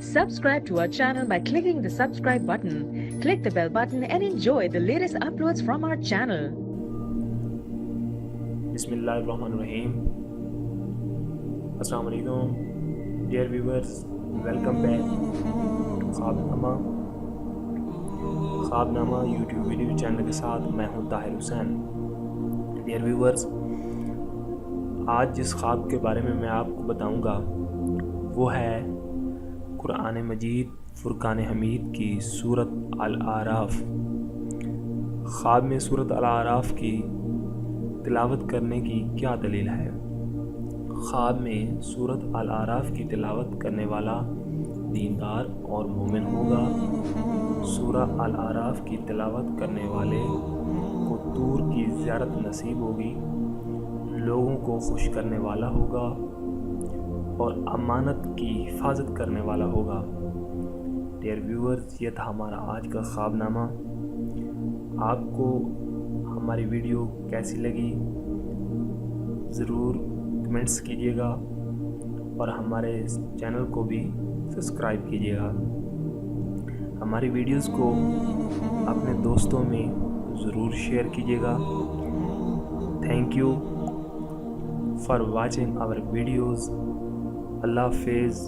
Subscribe to our channel by clicking the subscribe button. Click the bell button and enjoy the latest uploads from our channel. Bismillahirrahmanirrahim. Assalamu alaikum. Dear viewers, welcome back to Khwabnama YouTube video channel के साथ मैं हूं Tahir Hussain. Dear viewers, आज जिस ख्वाब के बारे में मैं आपको बताऊंगा वो है कुरान मजीद फुरकान हमीद की सूरत अल-आराफ। ख्वाब में सूरत अल-आराफ की तिलावत करने की क्या दलील है? ख्वाब में सूरत अल-आराफ की तिलावत करने वाला दीनदार और मोमिन होगा। सूरह अल-आराफ की तिलावत करने वाले को तूर की ज़ियारत नसीब होगी, लोगों को खुश करने वाला होगा और अमानत की हिफाजत करने वाला होगा। डियर व्यूअर्स, ये था हमारा आज का ख्वाबनामा। आपको हमारी वीडियो कैसी लगी ज़रूर कमेंट्स कीजिएगा और हमारे चैनल को भी सब्सक्राइब कीजिएगा। हमारी वीडियोस को अपने दोस्तों में ज़रूर शेयर कीजिएगा। Thank you for watching our videos. अल्लाह हाफ़िज़।